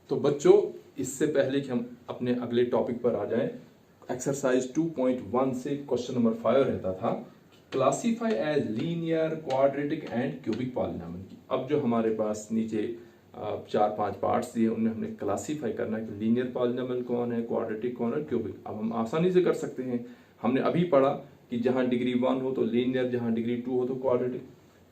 तो बच्चों, इससे पहले कि हम अपने अगले टॉपिक पर आ जाएं, एक्सरसाइज 2.1 से क्वेश्चन नंबर 5 रहता था classify as linear, quadratic and cubic polynomial की। अब जो हमारे पास नीचे 4-5 पार्ट्स दिए, उनमें हमने क्लासीफाई करना है कि लीनियर पॉलिनॉमियल कौन है, क्वाड्रेटिक कौन है, क्यूबिक। अब हम आसानी से कर सकते हैं। हमने अभी पढ़ा कि जहां डिग्री 1 हो तो लीनियर, जहां डिग्री 2 हो तो क्वाड्रेटिक।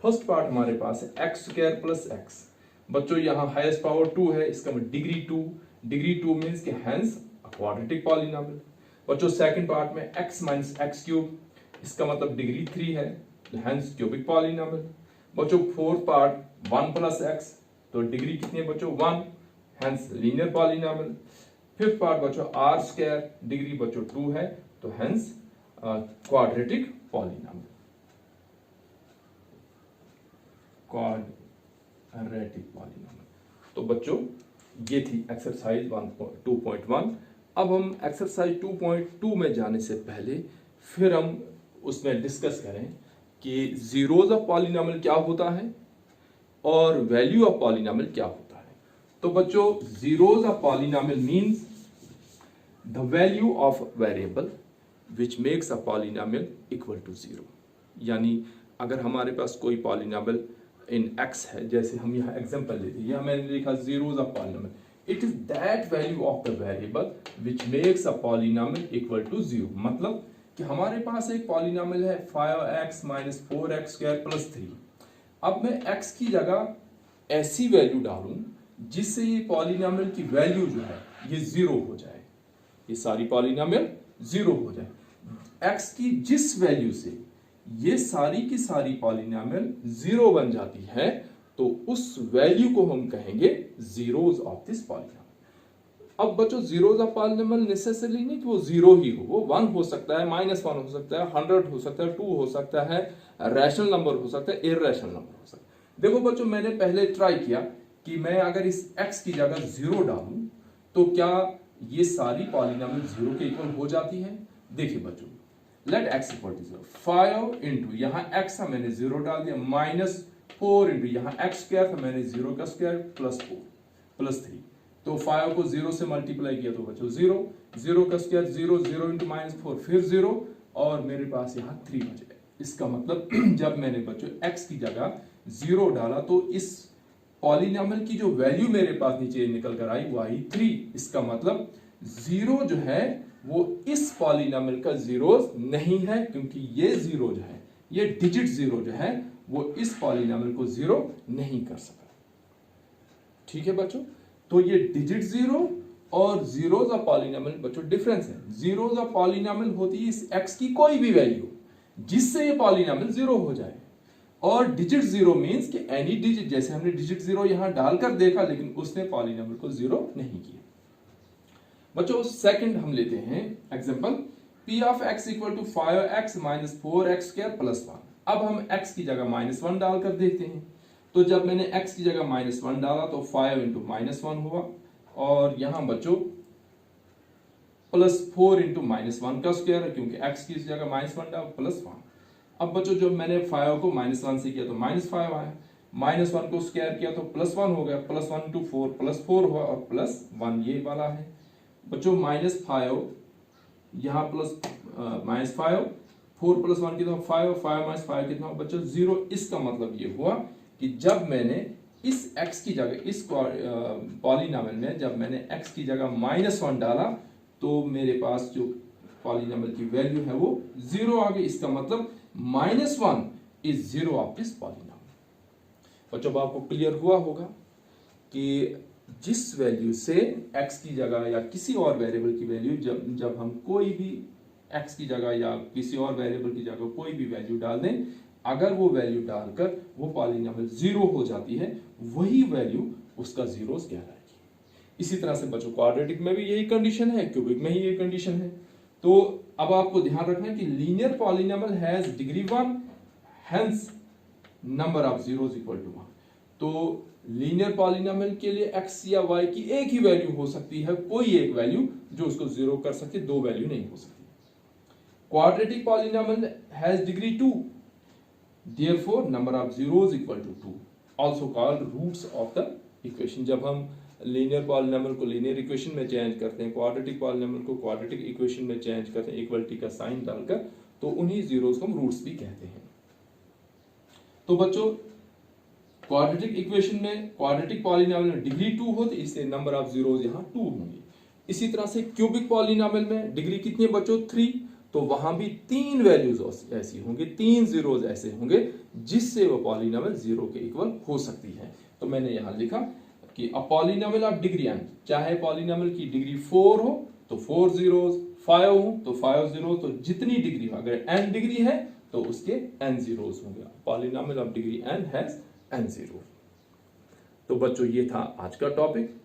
फर्स्ट पार्ट हमारे पास है एक्स स्क्वायर प्लस एक्स। बच्चों यहाँ हाईएस्ट पावर 2 है, इसका मतलब डिग्री 2 मीन्स कि हैंस क्वाड्रेटिक पॉलिनॉमियल। बच्चों सेकंड पार्ट में x माइनस एक्स क्यूब, इसका मतलब डिग्री 3 है, हैंस क्यूबिक पॉलिनॉमियल। बच्चों फोर्थ पार्ट 1 प्लस एक्स, तो डिग्री कितनी है बच्चों 1, hence linear polynomial. Fifth part बच्चों आर स्क्वायर, डिग्री बच्चों 2 है, तो hence quadratic polynomial, quadratic polynomial. तो बच्चों ये थी एक्सरसाइज 2.1। अब हम एक्सरसाइज 2.2 में जाने से पहले फिर हम उसमें डिस्कस करें कि जीरोज ऑफ पॉलिनॉमियल क्या होता है और वैल्यू ऑफ पॉलिनॉमियल क्या होता है। तो बच्चों zeros of polynomial means the value of variable which makes a polynomial equal to 0। यानी अगर हमारे पास कोई पॉलिनॉमियल इन x है, जैसे हम यहाँ एग्जांपल लेते हैं, यहाँ मैंने लिखा zeros of polynomial, it is that value of the variable which makes a polynomial equal to 0। मतलब कि हमारे पास एक पॉलिनॉमियल है 5x minus 4x square plus 3। अब मैं x की जगह ऐसी वैल्यू डालूं जिससे ये पॉलिनॉमियल की वैल्यू जो है ये 0 हो जाए, ये सारी पॉलिनॉमियल 0 हो जाए। x की जिस वैल्यू से ये सारी की सारी पॉलिनॉमियल 0 बन जाती है, तो उस वैल्यू को हम कहेंगे जीरोज ऑफ दिस पॉलिनॉमियल। अब बच्चों जीरोज ऑफ पॉलिनॉमियल नेसेसरी नहीं कि वो 0 ही हो, वो 1 हो सकता है, -1 हो सकता है, 100 हो सकता है, 2 हो सकता है, रैशनल नंबर हो सकता है, इररेशनल नंबर हो सकता है। देखो बच्चों, मैंने पहले ट्राई किया कि मैं अगर इस x की जगह 0 डालूं तो क्या ये सारी पॉलिनॉमियल 0 के इक्वल हो जाती है। देखिए बच्चों, let x equal to 0, 5 into यहाँ x था मैंने 0 डाल दिया, -4 इंटू यहाँ x स्क्वायर था मैंने 0 का स्क्वायर प्लस 4 प्लस 3। तो 5 को 0 से मल्टीप्लाई किया तो बच्चों 0, 0 का स्क्वायर 0, 0 इंटू -4 फिर 0, और मेरे पास यहाँ 3 बच गए। इसका मतलब जब मैंने बच्चों x की जगह 0 डाला तो इस पॉलिनॉमियल की जो वैल्यू मेरे पास नीचे निकल कर आई वो आई 3। इसका मतलब 0 जो है वो इस पॉलिनॉमियल का जीरोस नहीं है, क्योंकि ये 0 जो है, ये डिजिट 0 जो है वो इस पॉलिनॉमियल को 0 नहीं कर सका। ठीक है बच्चों, तो ये डिजिट 0 और जीरोस ऑफ पॉलिनॉमियल बच्चों डिफरेंस है। जीरोस ऑफ पॉलिनॉमियल होती है इस x की कोई भी वैल्यू जिससे ये पॉलिनॉमियल 0 हो जाए, और डिजिट 0 मींस कि एनी डिजिट, जैसे हमने डिजिट 0 यहां डालकर देखा लेकिन उसने पॉलिनॉमियल को 0 नहीं किया। बच्चों सेकंड हम लेते हैं example, p of x equal to 5x minus 4x square plus 1। अब हम x की जगह -1 डालकर देखते हैं। तो जब मैंने x की जगह -1 डाला तो 5 इंटू -1 हुआ, और यहां बच्चों प्लस 4 इंटू -1 का स्क्वायर है, क्योंकि x की जगह -1 डाल प्लस 1। अब बच्चों जब मैंने 5 को -1 से किया तो -5 आया, -1 को स्क्वायर किया तो +1 हो गया, +1 इंटू 4 +4 हुआ, और +1 ये वाला है। बच्चों -5 यहाँ प्लस -5, 4 + 1 कितना 5, 5 - 5 कितना बच्चों 0। इसका मतलब ये हुआ कि जब मैंने इस x की जगह, इस पॉलिनॉमियल में जब मैंने x की जगह -1 डाला तो मेरे पास जो पॉलिनॉमियल की वैल्यू है वो 0 आ गई। इसका मतलब -1 इज 0 ऑफ दिस पॉलिनॉमियल। बच्चों आपको क्लियर हुआ होगा कि जिस वैल्यू से x की जगह या किसी और वेरिएबल की वैल्यू, जब हम कोई भी x की जगह या किसी और वेरिएबल की जगह कोई भी वैल्यू डाल दें, अगर वो वैल्यू डालकर वो पॉलिनॉमियल 0 हो जाती है, वही वैल्यू उसका जीरोस कहलाएगी। इसी तरह से बच्चों क्वाड्रेटिक में भी यही कंडीशन है, क्यूबिक में ही यही कंडीशन है। तो अब आपको ध्यान रखना है कि linear polynomial has degree 1, hence number of zeros equal to 1। तो लीनियर पॉलिनॉमियल के लिए x या y की एक ही वैल्यू हो सकती है, कोई एक वैल्यू जो उसको 0 कर सकती, दो वैल्यू नहीं हो सकती। Quadratic polynomial has degree 2, therefore number of zeros equal to 2, also called roots of the equation. जब हम लीनियर पॉलिनोमियल को लीनियर इक्वेशन में चेंज करते हैं, क्वाड्रेटिक पॉलिनोमियल को क्वाड्रेटिक इक्वेशन में चेंज करते हैं इक्वलिटी का साइन डालकर, तो उन्हीं जीरोस को हम रूट्स भी कहते हैं। तो बच्चों क्वाड्रेटिक इक्वेशन में क्वाड्रेटिक पॉलिनोमियल में डिग्री 2 हो तो इससे नंबर ऑफ जीरोस यहाँ 2 होंगे। इसी तरह से क्यूबिक पॉलिनोमियल में डिग्री कितनी है बच्चों 3, तो वहां भी 3 वैल्यूज ऐसी होंगी, 3 जीरोस ऐसे होंगे जिससे वो पॉलिनोमियल 0 के इक्वल हो सकती है। तो मैंने यहां लिखा कि a polynomial of degree n, चाहे पॉलिनोमियल की डिग्री 4 हो तो 4 जीरोस, 5 हो तो 5 जीरोस, तो जितनी डिग्री हो, अगर n डिग्री है तो उसके n जीरोस होंगे। Polynomial of degree n has n zero. तो बच्चों ये था आज का टॉपिक,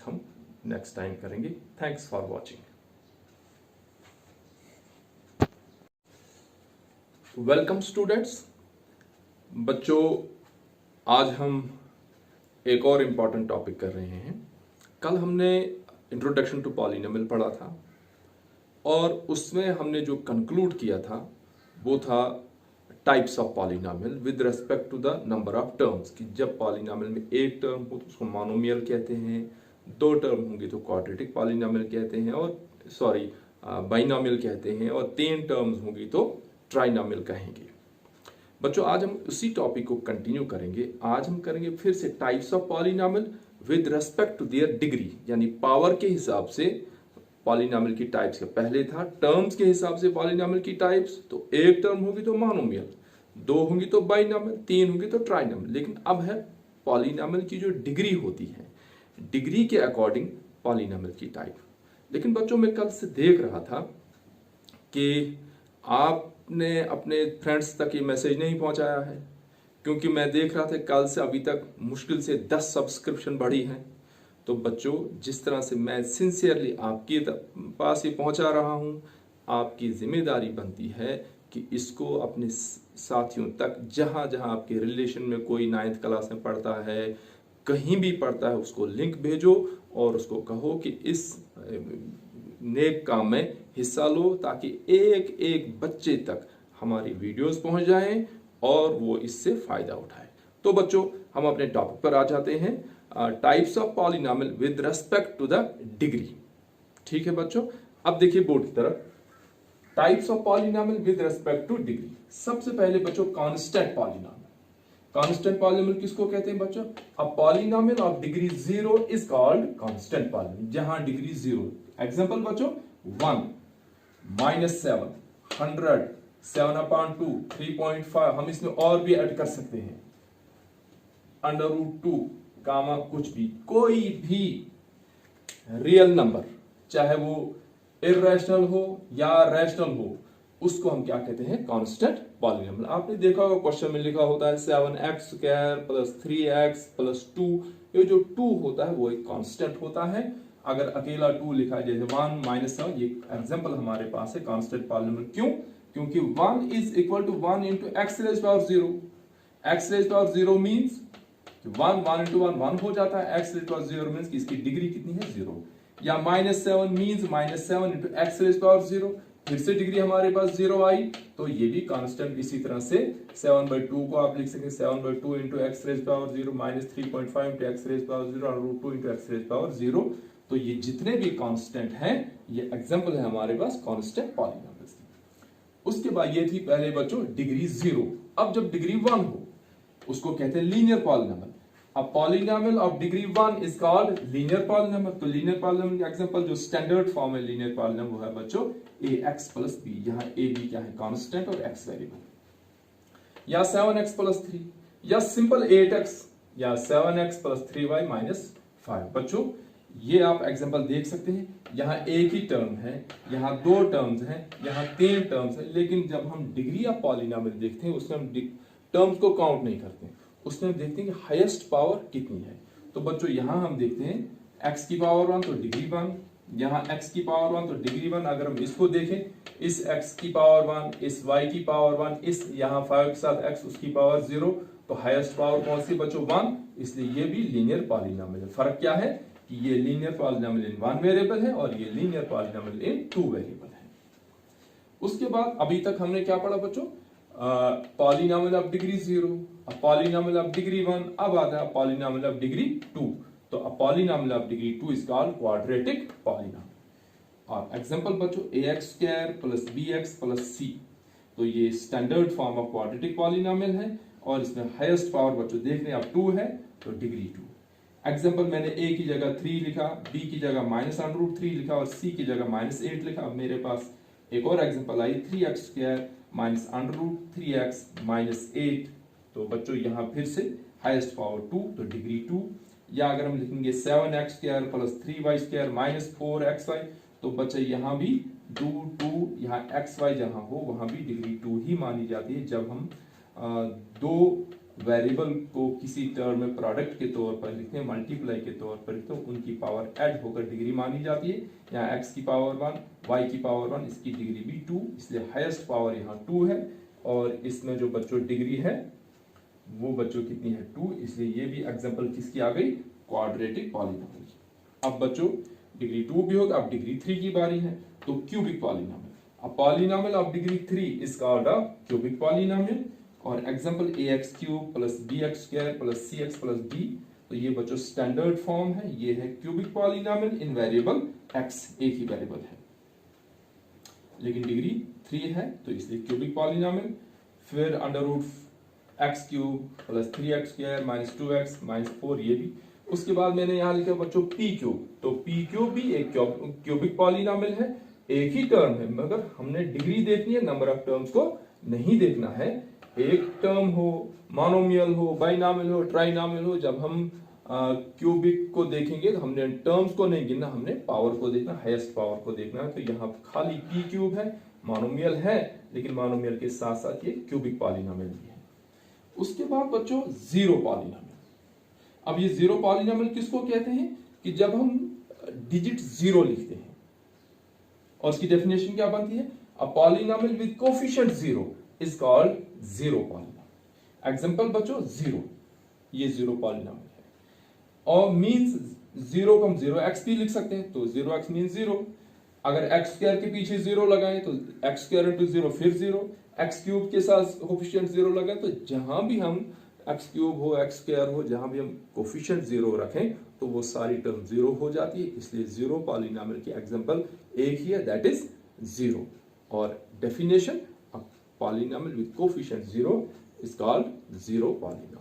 हम नेक्स्ट टाइम करेंगे। Thanks for watching. Welcome students. बच्चों आज हम एक और इम्पॉर्टेंट टॉपिक कर रहे हैं। कल हमने इंट्रोडक्शन टू पॉलिनोमियल पढ़ा था और उसमें हमने जो कंक्लूड किया था वो था types of polynomial with respect to the number of terms, कि जब पॉलिनोमियल में एक टर्म हो तो उसको मोनोमियल कहते हैं, 2 टर्म होंगी तो क्वाड्रेटिक पॉलिनोमियल कहते हैं, और बाइनोमियल कहते हैं, और 3 टर्म्स होंगी तो ट्राइनोमियल कहेंगे। बच्चों आज हम उसी टॉपिक को कंटिन्यू करेंगे। आज हम करेंगे फिर से types of polynomial with respect to their degree, यानी पावर के हिसाब से पॉलिनोमियल की टाइप्स का पहले था टर्म्स के हिसाब से पॉलिनोमियल की टाइप्स, तो एक टर्म होगी तो मोनोमियल, 2 होंगी तो बाइनोमियल, 3 होंगी तो ट्राइनोमियल। लेकिन अब है पॉलिनोमियल की जो डिग्री होती है, डिग्री के अकॉर्डिंग पॉलिनोमियल की टाइप। लेकिन बच्चों मैं कल से देख रहा था कि आपने अपने फ्रेंड्स तक ये मैसेज नहीं पहुंचाया है, क्योंकि मैं देख रहा था कल से अभी तक मुश्किल से 10 सब्सक्रिप्शन बढ़ी हैं। तो बच्चों जिस तरह से मैं सिंसियरली आपके पास ये पहुंचा रहा हूं, आपकी जिम्मेदारी बनती है कि इसको अपने साथियों तक, जहां जहां आपके रिलेशन में कोई 9th क्लास में पढ़ता है, कहीं भी पढ़ता है, उसको लिंक भेजो और उसको कहो कि इस नेक काम में हिस्सा लो, ताकि एक एक बच्चे तक हमारी वीडियोस पहुंच जाएं और वो इससे फायदा उठाए। तो बच्चों हम अपने टॉपिक पर आ जाते हैं, types of polynomial with respect to the degree. ठीक है बच्चों, अब देखिए बोर्ड की तरफ, types of polynomial with respect to degree. सबसे पहले बच्चों कांस्टेंट पॉलिनोमियल। कांस्टेंट पॉलिनोमियल किसको कहते हैं बच्चों? A polynomial of degree 0 is called constant polynomial, जहां डिग्री 0। एग्जांपल बच्चों 1 -7 100 7/2 3.5, हम इसमें और भी ऐड कर सकते हैं, √2 गामा कुछ भी, कोई भी रियल नंबर, चाहे वो इर्रेशनल हो या रैशनल हो, उसको हम क्या कहते हैं? Constant polynomial. आपने देखा होगा क्वेश्चन में लिखा होता है 7x² + 3x + 2। ये जो 2 होता है वो एक कांस्टेंट होता है। अगर अकेला 2 लिखा है, जैसे 1 -7, ये एग्जांपल हमारे पास है कांस्टेंट पॉलिनोमियल। क्यों? क्योंकि 1 = 1 × x⁻0। x⁻0 मीन्स 1 × 1 हो जाता है, x⁻0 मीन्स कि इसकी डिग्री कितनी है? 0। या -7 मीन्स -7 × x⁻0, फिर से डिग्री हमारे पास 0 आई, तो ये भी कांस्टेंट। इसी तरह से 7/2 को आप लिख सकते हैं 7/2 × x⁻0 -3.5 × x⁻0 और √2 × x⁻0। तो ये जितने भी कांस्टेंट हैं, ये एग्जांपल है हमारे पास कांस्टेंट पॉलिनोमियल्स की। उसके बाद ये थी पहले बच्चों डिग्री 0। अब जब डिग्री 1 हो उसको कहते हैं linear polynomial. A polynomial of degree 1 is called linear polynomial। तो linear polynomial का एग्जांपल जो स्टैंडर्ड फॉर्म है linear polynomial वो है बच्चों ax + b। यहाँ a b क्या है? कांस्टेंट और x वेरिएबल। या 7x + 3, या सिंपल 8x, या 7x + 3y - 5। बच्चों ये आप एग्जांपल देख सकते हैं, यहाँ एक ही टर्म है, यहाँ 2 टर्म्स हैं, यहाँ 3 टर्म्स हैं। लेकिन जब हम डिग्री ऑफ पॉलिनोमियल देखते हैं उसमें हम टर्म्स को काउंट नहीं करते, उसमें हम देखते हैं कि हाईएस्ट पावर कितनी है। तो बच्चों यहां हम देखते हैं x की पावर 1 तो डिग्री 1, यहां x की पावर 1 तो डिग्री 1। अगर हम इसको देखें, इस x की पावर 1, इस y की पावर 1, इस यहां 5 के साथ x, उसकी पावर 0, तो हाईएस्ट पावर कौन सी बच्चों? 1। इसलिए ये भी लीनियर पॉलिनोमियल है। फर्क क्या है कि ये लीनियर पॉलिनोमियल इन 1 वेरिएबल है और ये लीनियर पॉलिनोमियल इन 2 वेरिएबल है। उसके बाद अभी तक हमने क्या पढ़ा बच्चों? Polynomial of degree 0, polynomial of degree 1, अब आता है पॉलिनोमियल ऑफ डिग्री 2। तो अ polynomial of degree 2 is called quadratic polynomial. और एग्जांपल बच्चों ax square plus bx plus c, तो ये standard form of quadratic polynomial है और इसमें हाईएस्ट पावर बच्चों देख रहे हैं आप 2 है, तो डिग्री 2। एग्जांपल मैंने a की जगह 3 लिखा, b की जगह -√3 लिखा और c की जगह -8 लिखा। अब मेरे पास एक और example I 3x square -√3x -8, तो बच्चों यहाँ फिर से हाईएस्ट पावर 2, तो डिग्री 2। या अगर हम लिखेंगे 7x square plus 3y square -4xy, तो बच्चे यहाँ भी 2 यहाँ xy जहाँ हो वहां भी डिग्री 2 ही मानी जाती है। जब हम दो वेरिएबल को किसी टर्म में प्रोडक्ट के तौर पर लिखते हैं, मल्टीप्लाई के तौर पर लिखते हैं, उनकी पावर ऐड होकर डिग्री मानी जाती है। यहाँ x की पावर 1, y की पावर 1, इसकी डिग्री भी 2, इसलिए हाईएस्ट पावर यहाँ 2 है। और इसमें जो बच्चों डिग्री है वो बच्चों कितनी है 2, इसलिए ये भी एग्जांपल किसकी आ गई, क्वाड्रेटिक पॉलिनॉमियल। अब बच्चों डिग्री 2 भी होगा। अब डिग्री 3 की बारी है, तो cubic polynomial. A polynomial of degree 3 is called a cubic polynomial. और example ax cube plus bx square plus cx plus d, तो ये बच्चों स्टैंडर्ड फॉर्म है, ये है cubic polynomial in variable x, एक ही वेरिएबल है लेकिन डिग्री 3 है, तो इसलिए क्यूबिक पॉलिनॉमियल। फिर √x cube plus 3x square -2x -4, ये भी। उसके बाद मैंने यहाँ लिखा बच्चों p क्यूब, तो p क्यूब भी एक क्यूबिक पॉलिनॉमियल है, एक ही टर्म है, मगर हमने डिग्री देखनी है, नंबर ऑफ टर्म्स को नहीं देखना है। एक टर्म हो, मोनोमियल हो, बाइनॉमियल हो, ट्राइनॉमियल हो, जब हम क्यूबिक को देखेंगे तो हमने टर्म्स को नहीं गिनना, हमने पावर को देखना, हाईएस्ट पावर को देखना है। तो यहाँ खाली p क्यूब है, मोनोमियल है, लेकिन मोनोमियल के साथ साथ ये क्यूबिक पॉलिनॉमियल भी है। उसके बाद बच्चों जीरो पॉलिनॉमियल। अब ये जीरो पॉलिनॉमियल किसको कहते हैं, कि जब हम डिजिट 0 लिखते हैं, और उसकी डेफिनेशन क्या बनती है, अ polynomial with coefficient 0 is called zero polynomial. Example बच्चों 0, ये जीरो पॉलिनॉमियल है। और मींस 0 को हम 0x भी लिख सकते हैं, तो 0x मींस 0। अगर x स्क्वायर के पीछे 0 लगाएं तो x स्क्वायर इंटू 0 फिर 0, x क्यूब के साथ कोफिशिएंट 0 लगाएं, तो जहां भी हम x क्यूब हो, x स्क्वायर हो, जहां भी हम कोफिशिएंट 0 रखें तो वो सारी टर्म 0 हो जाती है। इसलिए जीरो पॉलिनॉमियल की एग्जांपल एक ही है, दैट इज 0। और definition, polynomial with coefficient 0 is called zero polynomial.